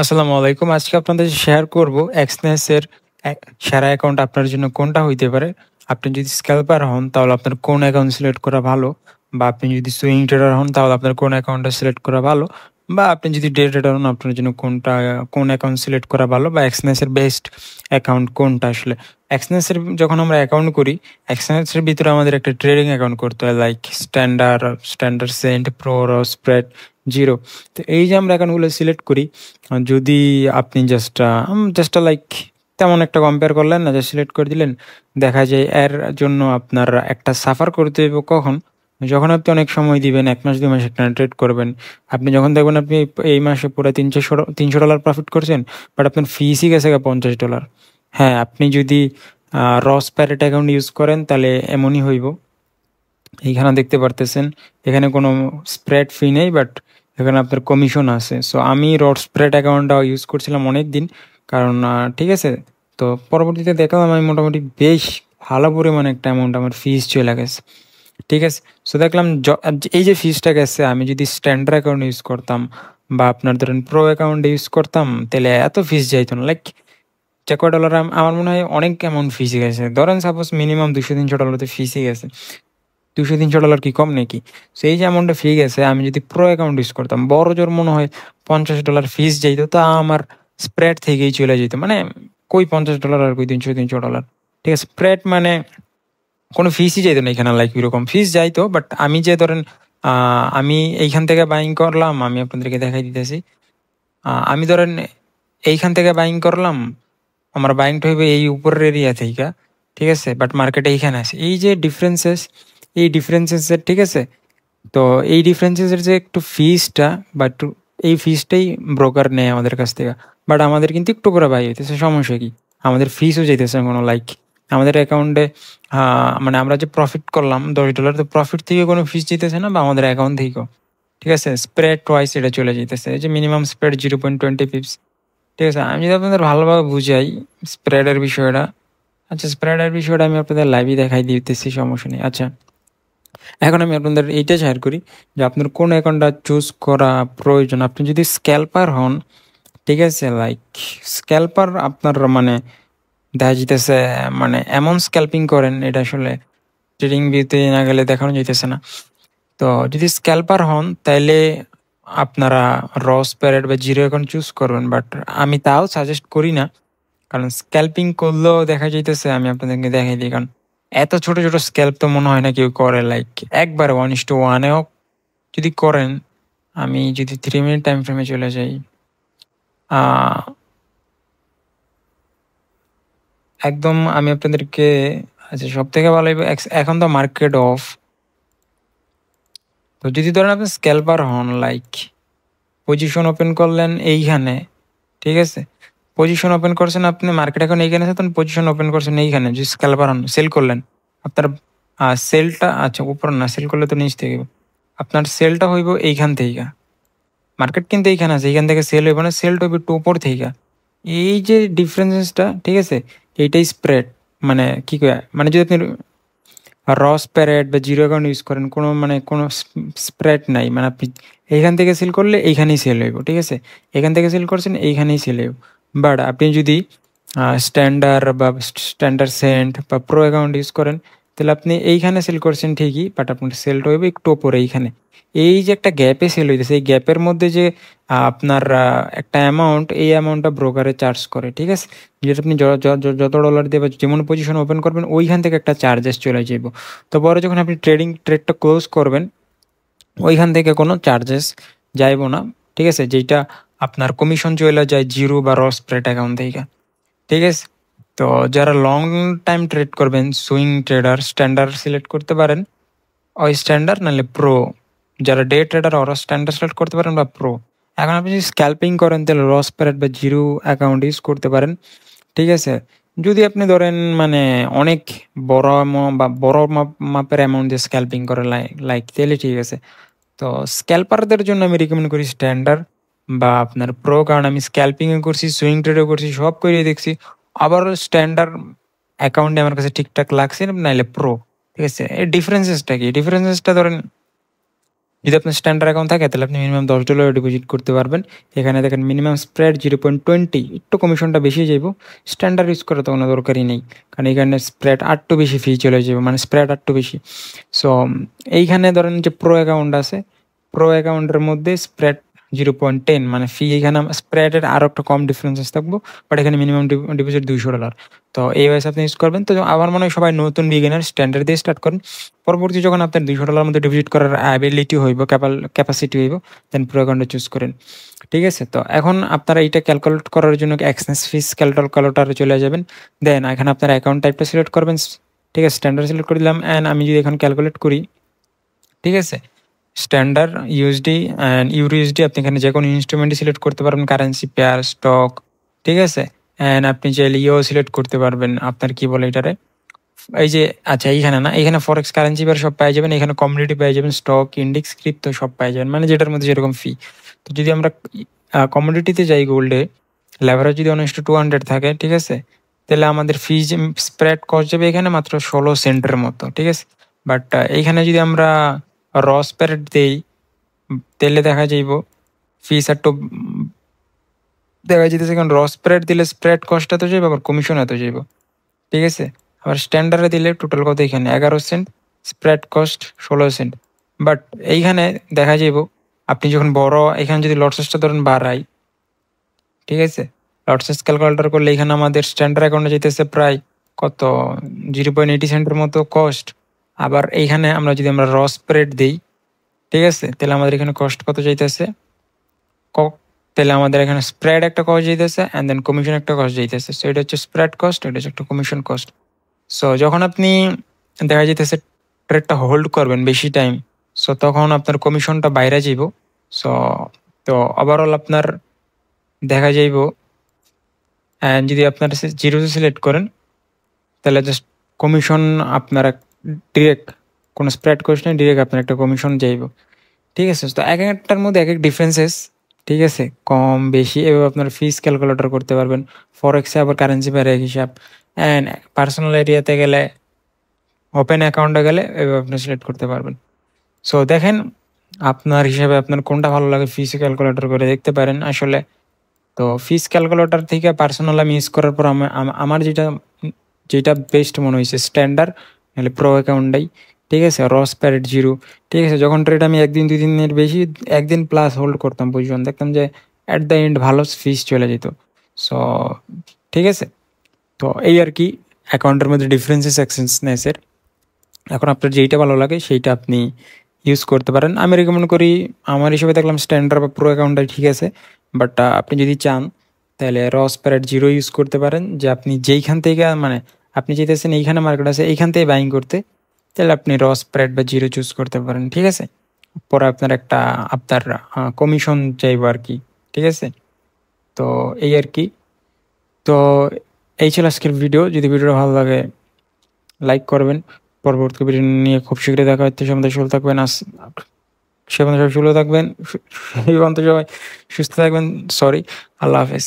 আসসালামু আলাইকুম। আজকে আপনাদের শেয়ার করব এক্সনেস এর সেরা অ্যাকাউন্ট আপনার জন্য কোনটা হইতে পারে। আপনি যদি স্ক্যালপার হন তাহলে আপনার কোন অ্যাকাউন্ট সিলেক্ট করা ভালো, বা আপনি যদি সুইং ট্রেডার হন তাহলে আপনার কোন অ্যাকাউন্টটা সিলেক্ট করা ভালো, বা আপনি যদি ডে ট্রেডার হন আপনার জন্য কোন অ্যাকাউন্ট সিলেক্ট করা ভালো, বা এক্সনেস এর বেস্ট অ্যাকাউন্ট কোনটা আসলে। এক্সনেস এর যখন আমরা অ্যাকাউন্ট করি, এক্সনেস এর ভিতরে আমাদের একটা ট্রেডিং অ্যাকাউন্ট করতে হয়, like standard cent, pro, spread, zero. তো এই যে আমরা অ্যাকাউন্টগুলো সিলেক্ট করি, যদি আপনি জাস্ট লাইক তেমন একটা কম্পেয়ার করলেন না, যে সিলেক্ট করে দিলেন, দেখা যায় এর জন্য আপনার একটা সাফার করতে হবে কখন, যখন আপনি অনেক সময় দিবেন, 1 মাস 2 মাস একটা ট্রেড করবেন। আপনি যখন দেখবেন আপনি এই মাসে পুরো $300 প্রফিট করছেন, বাট আপনার ফিসই গেছে $50। হ্যাঁ, আপনি যদি রস প্যারেট অ্যাকাউন্ট ইউজ করেন তাহলে এমনই হইব। এইখানে দেখতে পারতেছেন এখানে কোনো স্প্রেড ফি নেই, বাট এখানে আপনার কমিশন আছে। সো আমি রড স্প্রেড অ্যাকাউন্টটা ইউজ করছিলাম অনেক দিন, কারণ ঠিক আছে। তো পরবর্তীতে দেখলাম আমি মোটামুটি বেশ ভালো পরিমাণে একটা অ্যামাউন্ট আমার ফিস চলে গেছে। ঠিক আছে। সো দেখলাম এই যে ফিসটা গেছে, আমি যদি স্ট্যান্ডার্ড অ্যাকাউন্ট ইউজ করতাম বা আপনার ধরেন প্রো অ্যাকাউন্ট ইউজ করতাম, তাহলে এত ফিস যাইতো না। লাইক যে কয় ডলার, আমার মনে হয় অনেক অ্যামাউন্ট ফিস গেছে। ধরেন সাপোজ মিনিমাম $200-300 ফিসই গেছে। $200-300 কি কম নাকি? সো এই যে অ্যামাউন্টটা ফি গেছে, আমি যদি প্রো অ্যাকাউন্ট ইউজ করতাম, বড় জোর মনে হয় $50 ফিস যাইত, তা আমার স্প্রেড থেকেই চলে যেত। মানে কই $50 আর কই $300, ঠিক আছে। স্প্রেড মানে কোনো ফিসই যাইতো না এখানে, লাইক এরকম ফিস যাইতো। বাট আমি যে ধরেন আমি এইখান থেকে বাইং করলাম, আমি আপনাদেরকে দেখাই দিতেছি। আমি ধরেন এইখান থেকে বাইং করলাম, আমার বাইংটা হইবে এই উপরের এরিয়া থেকে, ঠিক আছে। বাট মার্কেট এইখানে আছে, এই যে ডিফারেন্সেস, এই ডিফারেন্সেসের, ঠিক আছে। তো এই ডিফারেন্সেসের যে একটু ফিসটা বা একটু এই ফিসটাই ব্রোকার নেয় আমাদের কাছ থেকে। বাট আমাদের কিন্তু একটু করে বাই হইতেছে, সমস্যা কি? আমাদের ফিসও যাইতেছে কোনো, লাইক আমাদের অ্যাকাউন্টে মানে আমরা যে প্রফিট করলাম $10, তো প্রফিট থেকে কোনো ফিস যেতেছে না, বা আমাদের অ্যাকাউন্ট থেকেও, ঠিক আছে। স্প্রেড টোয়াইস এটা চলে যেতেছে, এই যে মিনিমাম স্প্রেড 0.20 পিপস, ঠিক আছে। আমি যদি আপনাদের ভালোভাবে বুঝাই স্প্রেডের বিষয়টা, আচ্ছা স্প্রেডের বিষয়টা আমি আপনাদের লাইভই দেখাই দিতেছি, সমস্যা নেই। আচ্ছা, এখন আমি আপনাদের এইটা শেয়ার করি যে আপনার কোন অ্যাকাউন্টটা চুজ করা প্রয়োজন। আপনি যদি স্ক্যালপার হন, ঠিক আছে, লাইক স্ক্যালপার আপনার মানে দেখা যাইতেছে, মানে এমন স্ক্যাল্পিং করেন, এটা আসলে ট্রেডিং ভিউতে না গেলে দেখানো যাইতেছে না। তো যদি স্ক্যালপার হন তাইলে আপনারা রস প্যারেট বা জিরো অ্যাকাউন্ট চুজ করবেন, বাট আমি তাও সাজেস্ট করি না। কারণ স্ক্যাল্পিং করলেও দেখা যাইতেছে, আমি আপনাদেরকে দেখাই দিই, কারণ এত ছোট ছোট স্ক্যাল্প তো মনে হয় না কেউ করে। লাইক একবারে 1:1-এও যদি করেন, আমি যদি 3 মিনিট টাইম ফ্রেমে চলে যাই, একদম আমি আপনাদেরকে, আচ্ছা সব থেকে ভালো হইব এখন তো মার্কেট অফ। তো যদি ধরেন আপনি স্ক্যালপার হন, লাইক পজিশন ওপেন করলেন এইখানে, ঠিক আছে। পজিশন ওপেন করছেন আপনি, মার্কেট এখন এইখানে আছে, তখন পজিশন ওপেন করছেন এইখানে, যদি স্ক্যালপার হন সেল করলেন, আপনার সেলটা, আচ্ছা উপর না, সেল করলে তো নিচ থেকে, আপনার সেলটা হইব এইখান থেকে। মার্কেট কিন্তু এইখানে আছে, এইখান থেকে সেল হইব না, সেলটা হইব একটু উপর থেকে। এই যে ডিফারেন্সেসটা, ঠিক আছে, এইটাই স্প্রেড। মানে কি কয়, মানে যদি আপনি রস প্যারেট বা জিরো অ্যাকাউন্ট ইউজ করেন, কোনো মানে কোনো স্প্রেড নাই। মানে আপনি এইখান থেকে সেল করলে এইখানেই সেল হইব, ঠিক আছে। এখান থেকে সেল করছেন এইখানেই সেল হইব। বাট আপনি যদি স্ট্যান্ডার্ড সেন্ট বা প্রো অ্যাকাউন্ট ইউজ করেন, তাহলে আপনি এইখানে সেল করছেন ঠিকই, বাট আপনার সেলটা হইবে একটু ওপরে এইখানে। এই যে একটা গ্যাপে সেল হইতেছে, এই গ্যাপের মধ্যে যে আপনার একটা অ্যামাউন্ট, এই অ্যামাউন্টটা ব্রোকারে চার্জ করে, ঠিক আছে। যেটা আপনি যত ডলার দিয়ে বা যেমন পজিশন ওপেন করবেন, ওইখান থেকে একটা চার্জেস চলে যাইব। তো পরে যখন আপনি ট্রেডটা ক্লোজ করবেন, ওইখান থেকে কোনো চার্জেস যাইব না, ঠিক আছে। যেটা আপনার কমিশন চলে যায় জিরো বা রস স্প্রেড অ্যাকাউন্ট থেকে, ঠিক আছে। তো যারা লং টাইম ট্রেড করবেন, সুইং ট্রেডার, স্ট্যান্ডার্ড সিলেক্ট করতে পারেন, ওই স্ট্যান্ডার্ড নাহলে প্রো। যারা ডে ট্রেডার ওরা স্ট্যান্ডার্ড সিলেক্ট করতে পারেন বা প্রো। এখন আপনি যদি স্ক্যাল্পিং করেন তাহলে রস প্যারেট বা জিরো অ্যাকাউন্ট ইউজ করতে পারেন, ঠিক আছে। যদি আপনি ধরেন মানে অনেক বড় মাপের অ্যামাউন্ট দিয়ে স্ক্যাল্পিং করে, লাইক তাহলে ঠিক আছে। তো স্ক্যাল্পারদের জন্য আমি রিকমেন্ড করি স্ট্যান্ডার্ড বা আপনার প্রো, কারণ আমি স্ক্যাল্পিংও করছি, সুইং ট্রেডও করছি, সব করিয়ে দেখছি। আবার স্ট্যান্ডার্ড অ্যাকাউন্টে আমার কাছে ঠিকঠাক লাগছে, নাইলে প্রো, ঠিক আছে। এই ডিফারেন্সেসটা কি? ডিফারেন্সেসটা ধরেন যদি আপনার স্ট্যান্ডার্ড অ্যাকাউন্ট থাকে তাহলে আপনি মিনিমাম $10 ডিপোজিট করতে পারবেন। এখানে দেখেন মিনিমাম স্প্রেড 0.20, একটু কমিশনটা বেশি যাইব। স্ট্যান্ডার্ড ইউজ করা তো কোনো দরকারই নেই, কারণ এখানে স্প্রেড আরটু বেশি ফি চলে যাবে, মানে স্প্রেড আরটু বেশি। সো এইখানে ধরেন যে প্রো অ্যাকাউন্ট আছে, প্রো অ্যাকাউন্টের মধ্যে স্প্রেড 0.10, মানে ফি এখানে স্প্রেডের আরও একটা কম ডিফারেন্সেস থাকবো, বাট এখানে মিনিমাম ডিপোজিট $200। তো এই ওয়াইস আপনি ইউজ করবেন। তো আমার মনে হয় সবাই নতুন বিগিনার স্ট্যান্ডার্ড দিয়ে স্টার্ট করেন। পরবর্তী যখন আপনার $200 মধ্যে ডিপোজিট করার অ্যাবিলিটি হইব, ক্যাপাসিটি হইব, দেন প্রো অ্যাকাউন্টে চুজ করেন। ঠিক আছে, তো এখন আপনারা এইটা ক্যালকুলেট করার জন্য এক্সচেঞ্জ ফিস ক্যালকুলেটরে চলে যাবেন। দেন এখানে আপনার অ্যাকাউন্ট টাইপটা সিলেক্ট করবেন। ঠিক আছে, স্ট্যান্ডার্ড সিলেক্ট করে দিলাম। অ্যান্ড আমি যদি এখন ক্যালকুলেট করি, ঠিক আছে, স্ট্যান্ডার্ড ইউএসডি অ্যান্ড ইউরোইউএসডি, আপনি এখানে যে কোনো ইনস্ট্রুমেন্টই সিলেক্ট করতে পারবেন, কারেন্সি পেয়ার, স্টক। ঠিক আছে, অ্যান্ড আপনি চাইলে ইও সিলেক্ট করতে পারবেন, আপনার কি বলে এটারে, এই যে, আচ্ছা এইখানে না, এখানে ফরেক্স, কারেন্সি পেয়ার সব পেয়ে যাবেন, এখানে কমোডিটি পেয়ে যাবেন, স্টক, ইন্ডেক্স, ক্রিপ্টো সব পেয়ে যাবেন, মানে যেটার মধ্যে যেরকম ফি। তো যদি আমরা কমোডিটিতে যাই, গোল্ডে লেভারেজ যদি 1:200 থাকে, ঠিক আছে, তাহলে আমাদের ফি স্প্রেড কস্ট যাবে এখানে মাত্র 16 সেন্টের মতো। ঠিক আছে, বাট এইখানে যদি আমরা র স্প্রেড দেই, তাহলে দেখা যাইব ফিস একটু দেখা যাইতেছে, কারণ র স্প্রেড দিলে স্প্রেড কস্ট এত যাইব, আবার কমিশন এত যাইব। ঠিক আছে, আবার স্ট্যান্ডার্ডে দিলে টোটাল কত, এখানে 11 cent, spread cost 16 cent. But এইখানে দেখা যাইব আপনি যখন বড়, এখানে যদি লটসেসটা ধরেন বাড়াই, ঠিক আছে, লটসেস ক্যালকুলেটর করলে এখানে আমাদের স্ট্যান্ডার্ড অ্যাকাউন্টে যেতেছে প্রায় কত, 0.80 সেন্টের মতো কস্ট। আবার এইখানে আমরা যদি আমরা র স্প্রেড দিই, ঠিক আছে, তাহলে আমাদের এখানে কস্ট কত যাইতেছে, তাহলে আমাদের এখানে স্প্রেড একটা কস্ট যাইতেছে অ্যান্ড দেন কমিশন একটা কস্ট যাইতেছে। সো এটা হচ্ছে স্প্রেড কস্ট, এটা হচ্ছে একটা কমিশন কস্ট। সো যখন আপনি দেখা যাইতেছে ট্রেডটা হোল্ড করবেন বেশি টাইম, সো তখন আপনার কমিশনটা বাইরে যাইব। সো তো ওভারঅল আপনার দেখা যাইব, অ্যান্ড যদি আপনার জিরোতে সিলেক্ট করেন তাহলে জাস্ট কমিশন আপনার ডিরেক্ট, কোনো স্প্রেড কস্ট নেই, ডিরেক্ট আপনার একটা কমিশন যাইব। ঠিক আছে, তো এক একটার মধ্যে এক এক ডিফারেন্সেস, ঠিক আছে, কম বেশি এভাবে আপনার ফিস ক্যালকুলেটর করতে পারবেন। ফরেক্সে আবার কারেন্সি পেয়ার এক হিসাব, অ্যান্ড পার্সোনাল এরিয়াতে গেলে, ওপেন অ্যাকাউন্টে গেলে এভাবে আপনি সিলেক্ট করতে পারবেন। সো দেখেন আপনার হিসাবে আপনার কোনটা ভালো লাগে, ফিস ক্যালকুলেটর করে দেখতে পারেন আসলে। তো ফিস ক্যালকুলেটর থেকে পার্সোনাল আমি ইউজ করার পর আমার যেটা যেটা বেস্ট মনে হয়েছে স্ট্যান্ডার্ড, নাহলে প্রো অ্যাকাউন্টটাই। ঠিক আছে, রস প্যারেট জিরো। ঠিক আছে, যখন ট্রেড আমি একদিন 2 দিনের বেশি, একদিন প্লাস হোল্ড করতাম পজিশন, দেখতাম যে অ্যাট দ্য এন্ড ভালো ফিস চলে যেত। সো ঠিক আছে, তো এই আর কি অ্যাকাউন্টের মধ্যে ডিফারেন্সেস এক্সচেঞ্জেসের। এখন আপনার যেইটা ভালো লাগে সেইটা আপনি ইউজ করতে পারেন। আমি রেকমেন্ড করি, আমার হিসেবে দেখলাম স্ট্যান্ডার্ড বা প্রো অ্যাকাউন্টটাই ঠিক আছে। বাট আপনি যদি চান তাহলে রস প্যারেট জিরো ইউজ করতে পারেন, যে আপনি যেইখান থেকে, মানে আপনি চাইতেছেন এইখানে মার্কেট আছে এইখান থেকে বাইং করতে, তাহলে আপনি রস প্যারেট বা জিরো চুজ করতে পারেন। ঠিক আছে, পরে আপনার একটা আপনার কমিশন চাইবো আর কি। ঠিক আছে, তো এই আর কি। তো এই ছিল আজকের ভিডিও। যদি ভিডিওটা ভালো লাগে লাইক করবেন। পরবর্তী ভিডিও নিয়ে খুব শীঘ্রই দেখা হচ্ছে। সে মধ্যে সুস্থ থাকবেন, সে মধ্যে সবাই সুস্থ থাকবেন, সবাই সুস্থ থাকবেন। সরি, আল্লাহ হাফেজ।